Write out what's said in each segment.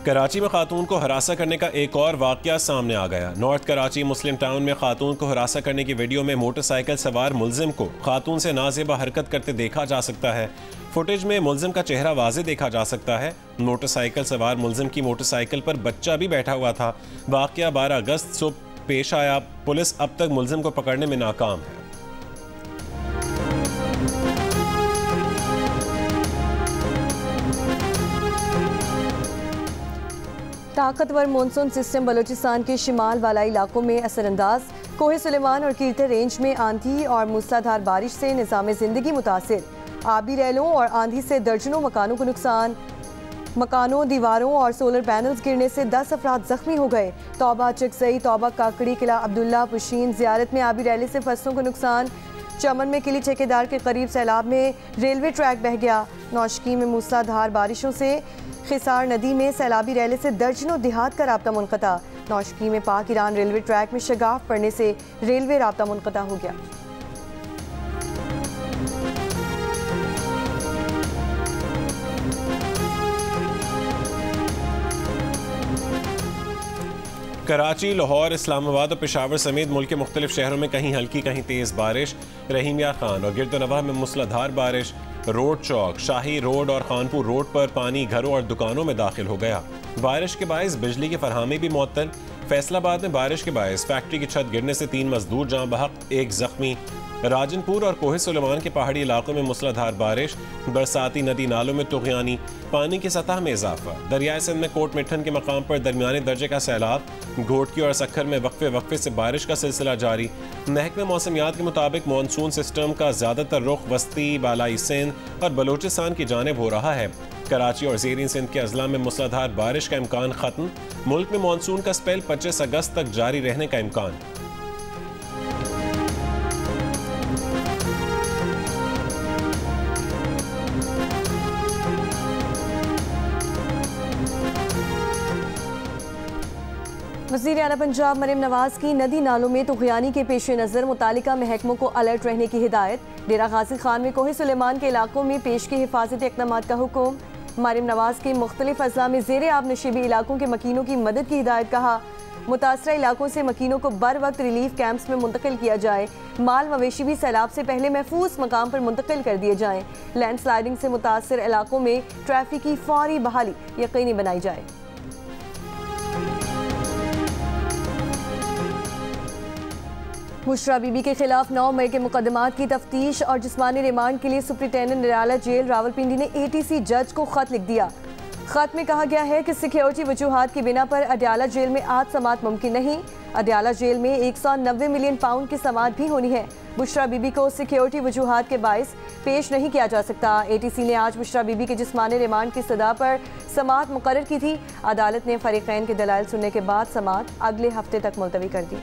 कराची में खातून को हरासा करने का एक और वाकया सामने आ गया। नॉर्थ कराची मुस्लिम टाउन में खातून को हरासा करने की वीडियो में मोटरसाइकिल सवार मुलजिम को खातून से नाजेबा हरकत करते देखा जा सकता है। फुटेज में मुलजिम का चेहरा वाज़े देखा जा सकता है। मोटरसाइकिल सवार मुलजिम की मोटरसाइकिल पर बच्चा भी बैठा हुआ था। वाकया 12 अगस्त सुबह पेश आया। पुलिस अब तक मुलजिम को पकड़ने में नाकाम है। ताकतवर मानसून सिस्टम बलूचिस्तान के शिमाल वाला इलाकों में असरअंदाज। कोहे सुलेमान और कीर्तर रेंज में आंधी और मूसलाधार बारिश से निज़ाम ज़िंदगी मुतासिर। आबी रैलों और आंधी से दर्जनों मकानों को नुकसान। मकानों, दीवारों और सोलर पैनल्स गिरने से 10 अफराद जख्मी हो गए। तौबा चकसई, तौबा काकड़ी, किला अब्दुल्ला, पुशीन ज़ियारत में आबी रैली से फसलों को नुकसान। चमन में किली ठेकेदार के करीब सैलाब में रेलवे ट्रैक बह गया। नौशकी में मूसलाधार बारिशों से खिसार नदी में सैलाबी रैली से दर्जनों देहात का राब्ता मुनक़ता। नौशकी में पाक ईरान रेलवे ट्रैक में शगाफ पड़ने से रेलवे राब्ता मुनक़ता हो गया। कराची, लाहौर, इस्लामाबाद और पेशावर समेत मुल्क के मुख्तलिफ शहरों में कहीं हल्की कहीं तेज़ बारिश। रहीम यार खान और गिरदोनवाह में मूसलाधार बारिश। रोड चौक, शाही रोड और खानपुर रोड पर पानी घरों और दुकानों में दाखिल हो गया। बारिश के बायस बिजली की फरहमी भी मुअत्तल। फैसलाबाद में बारिश के बायस फैक्ट्री की छत गिरने से 3 मजदूर जाँ बहक, 1 जख्मी। राजनपुर और कोहे सुलेमान के पहाड़ी इलाकों में मूसलाधार बारिश। बरसाती नदी नालों में तुग़यानी। पानी की सतह में इजाफा। दरियाए सिंध में कोट मिठन के मकाम पर दरमियाने दर्जे का सैलाब। घोटकी और सखर में वक्फे वक्फे से बारिश का सिलसिला जारी। महकमे मौसमियात के मुताबिक मानसून सिस्टम का ज़्यादातर रुख वस्ती, बालाई सिंध और बलूचिस्तान की जानिब हो रहा है। कराची और ज़ेरीन सिंध के अजला में मूसलाधार बारिश का इम्कान ख़त्म। मुल्क में मानसून का स्पेल 25 अगस्त तक जारी रहने का इम्कान। वज़ीर आला पंजाब मरियम नवाज की नदी नालों में तुग़यानी के पेश नज़र मुतालिका महकमों को अलर्ट रहने की हिदायत। डेरा गाजी खान में कोहे सुलेमान के इलाकों में पेश की हिफाजती इक़दामात का हुक्म। मरियम नवाज के मुख्तलिफ अज़ला में ज़ेरे आब नशीबी इलाकों के मकीनों की मदद की हिदायत। कहा, मुतासरा इलाकों से मकीनों को बर वक्त रिलीफ कैंप्स में मुंतकिल किया जाए। माल मवेशी भी सैलाब से पहले महफूज मकाम पर मुंतकिल कर दिए जाएँ। लैंड स्लाइडिंग से मुतासर इलाकों में ट्रैफिक की फौरी बहाली यकीनी बनाई जाए। बुशरा बीबी के खिलाफ 9 मई के मुकदमात की तफ्तीश और जिस्मानी रिमांड के लिए सुप्रिंटेंडेंट निराला जेल रावलपिंडी ने ATC जज को खत लिख दिया। खत में कहा गया है कि सिक्योरिटी वजूहात की बिना पर अडयाला जेल में आज समात मुमकिन नहीं। अडयाला जेल में 190 मिलियन पाउंड की समात भी होनी है। बुशरा बीबी को सिक्योरिटी वजूहात के बायस पेश नहीं किया जा सकता। ATC ने आज बुशरा बीबी के जिस्मानी रिमांड की सदा पर समात मुकर्रर की थी। अदालत ने फरीकैन के दलाइल सुनने के बाद समात अगले हफ्ते तक मुलतवी कर दी।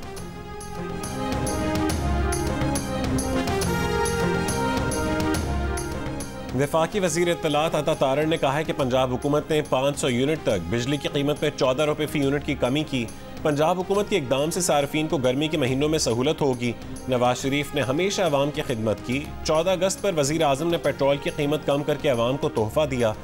वफाकी वज़ीर इत्तलात अता तारड़ ने कहा है कि पंजाब हुकूमत ने 500 यूनिट तक बिजली की कीमत में 14 रुपये फ़ी यूनिट की कमी की। पंजाब हुकूमत के इकदाम से सार्फिन को गर्मी के महीनों में सहूलत होगी। नवाज शरीफ ने हमेशा अवाम की खिदमत की। 14 अगस्त पर वज़ीर आज़म ने पेट्रोल की कीमत कम करके अवाम को तोहफा दिया।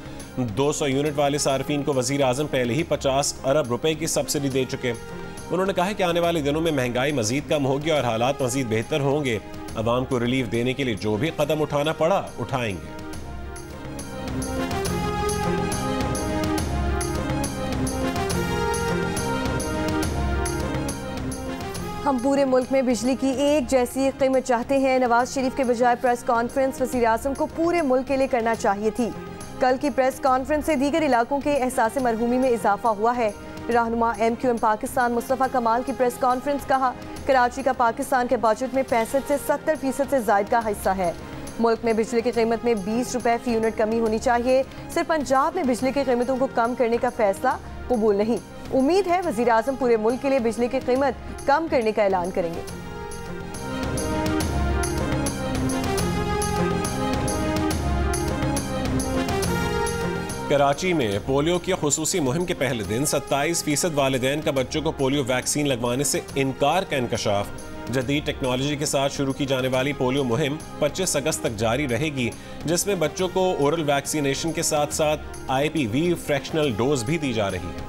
200 यूनिट वाले सार्फिन को वज़ीर आज़म पहले ही 50 अरब रुपए की सब्सिडी दे चुके। उन्होंने कहा कि आने वाले दिनों में महंगाई मज़ीद कम होगी और हालात मज़ीद बेहतर होंगे। अवाम को रिलीफ देने के लिए जो भी कदम उठाना पड़ा उठाएंगे। हम पूरे मुल्क में बिजली की एक जैसी कीमत चाहते हैं। नवाज शरीफ के बजाय प्रेस कॉन्फ्रेंस वज़ीर आज़म को पूरे मुल्क के लिए करना चाहिए थी। कल की प्रेस कॉन्फ्रेंस से दीगर इलाकों के एहसास मरहूमी में इजाफा हुआ है। रहनुमा MQM पाकिस्तान मुस्तफ़ा कमाल की प्रेस कॉन्फ्रेंस। कहा, कराची का पाकिस्तान के बजट में 65 से 70% से ज़ायद का हिस्सा है। मुल्क में बिजली की कीमत में 20 रुपये फ़ी यूनिट कमी होनी चाहिए। सिर्फ पंजाब में बिजली की कीमतों को कम करने का फैसला कबूल नहीं। उम्मीद है वज़ीर आज़म पूरे मुल्क के लिए बिजली की कीमत कम करने का ऐलान करेंगे। कराची में पोलियो की खुसूसी मुहिम के पहले दिन 27% वालिदैन का बच्चों को पोलियो वैक्सीन लगवाने से इनकार का इंकशाफ। जदीद टेक्नोलॉजी के साथ शुरू की जाने वाली पोलियो मुहिम 25 अगस्त तक जारी रहेगी, जिसमें बच्चों को ओरल वैक्सीनेशन के साथ साथ IPV फ्रैक्शनल डोज भी दी जा रही है।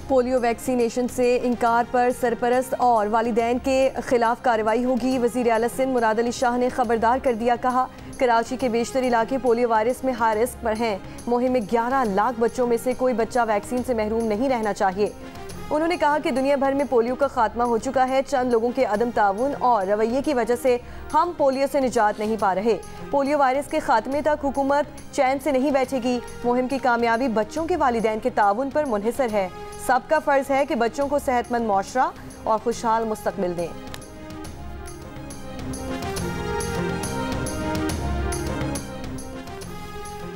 पोलियो वैक्सीनेशन से इनकार पर सरपरस्त और वालिदैन के खिलाफ कार्रवाई होगी। वज़ीर आला सिंध मुराद अली शाह ने खबरदार कर दिया, कहा कराची के बेशतर इलाके पोलियो वायरस में हाई रिस्क पर हैं। मुहिम में 11 लाख बच्चों में से कोई बच्चा वैक्सीन से महरूम नहीं रहना चाहिए। उन्होंने कहा कि दुनिया भर में पोलियो का खात्मा हो चुका है। चंद लोगों के अदम ताउन और रवैये की वजह से हम पोलियो से निजात नहीं पा रहे। पोलियो वायरस के खात्मे तक हुकूमत चैन से नहीं बैठेगी। मुहिम की कामयाबी बच्चों के वालिदैन के ताउन पर मुनहसर है। सबका फ़र्ज़ है कि बच्चों को सेहतमंद मुआशरा और खुशहाल मुस्तकबिल दें।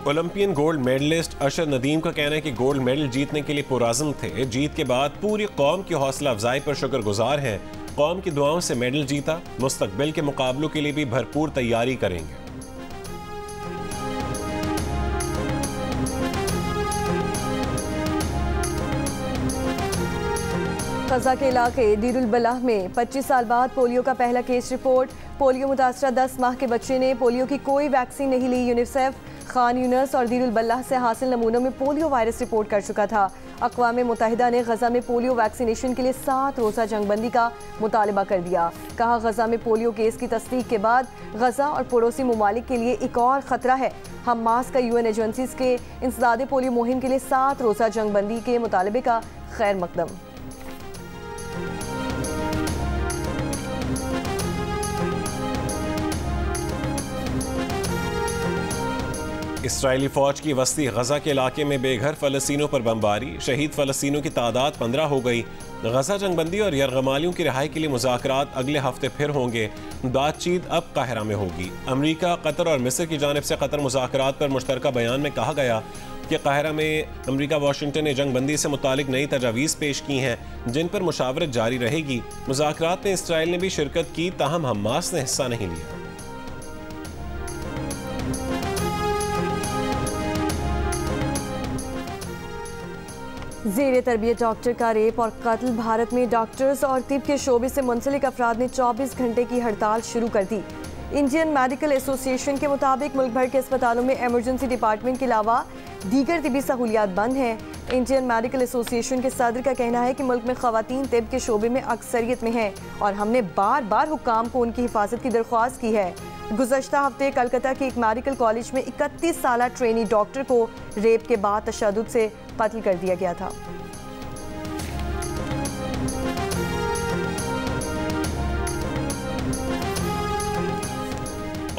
ओलंपियन गोल्ड मेडलिस्ट अशर नदीम का कहना है कि गोल्ड मेडल जीतने के लिए पुरआज़म थे। जीत के बाद पूरी कौम की हौसला अफजाई पर शुक्रगुजार हैं। कौम की दुआओं से मेडल जीता, मुस्तकबिल के मुकाबलों के लिए भी भरपूर तैयारी करेंगे। गजा के इलाके दीरुल बलाह में 25 साल बाद पोलियो का पहला केस रिपोर्ट। पोलियो मुतासरा 10 माह के बच्चे ने पोलियो की कोई वैक्सीन नहीं ली। यूनिसेफ खान यूनस और दीरुल बलाह से हासिल नमूनों में पोलियो वायरस रिपोर्ट कर चुका था। अक़वाम मुत्तहिदा ने गजा में पोलियो वैक्सीनेशन के लिए 7 रोज़ा जंगबंदी का मुतालबा कर दिया। कहा गजा में पोलियो केस की तस्दीक के बाद गजा और पड़ोसी ममालिक के लिए एक और ख़तरा है। हमास का UN एजेंसीज के इंसदाद पोलियो मुहिम के लिए 7 रोज़ा जंगबंदी के मुतालबे का खैर मकदम। इसराइली फ़ौज की वस्ती गजा के इलाके में बेघर फ़लस्तीनियों पर बमबारी। शहीद फ़लस्तीनियों की तादाद 15 हो गई। गजा जंगबंदी और यरगमालियों की रिहाई के लिए मुज़ाकरात अगले हफ्ते फिर होंगे। बातचीत अब काहिरा में होगी। अमरीका, कतर और मिस्र की जानिब से कतर मुज़ाकरात पर मुश्तरका बयान में कहा गया कि काहिरा में अमरीका वाशिंगटन ने जंगबंदी से मुतालिक नई तजावीज़ पेश की हैं, जिन पर मुशावरत जारी रहेगी। मुज़ाकरात में इसराइल ने भी शिरकत की, ताहम हमास ने हिस्सा नहीं लिया। ज़ेरे तरबियत डॉक्टर का रेप और कत्ल। भारत में डॉक्टर्स और तिब के शोबे से मुंसलिक अफराद ने 24 घंटे की हड़ताल शुरू कर दी। इंडियन मेडिकल एसोसिएशन के मुताबिक मुल्क भर के अस्पतालों में एमरजेंसी डिपार्टमेंट के अलावा दीगर तिबी सहूलियात बंद हैं। इंडियन मेडिकल एसोसिएशन के सदर का कहना है कि मुल्क में ख़वातीन तिब के शोबे में अक्सरियत में हैं और हमने बार बार हुक्काम को उनकी हिफाजत की दरख्वास्त की है। गुज़श्ता हफ्ते कलकत्ता के एक मेडिकल कॉलेज में 31 साला ट्रेनी डॉक्टर को रेप के बाद तशद्दुद से कत्ल कर दिया गया था।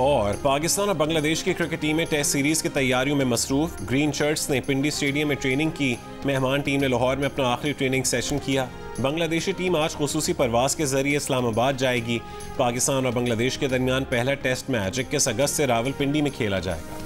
और पाकिस्तान और बांग्लादेश की क्रिकेट टीमें टेस्ट सीरीज की तैयारियों में मसरूफ। ग्रीन शर्ट्स ने पिंडी स्टेडियम में ट्रेनिंग की। मेहमान टीम ने लाहौर में अपना आखिरी ट्रेनिंग सेशन किया। बांग्लादेशी टीम आज खुसूसी परवाज के जरिए इस्लामाबाद जाएगी। पाकिस्तान और बांग्लादेश के दरमियान पहला टेस्ट मैच 21 अगस्त से रावलपिंडी में खेला जाएगा।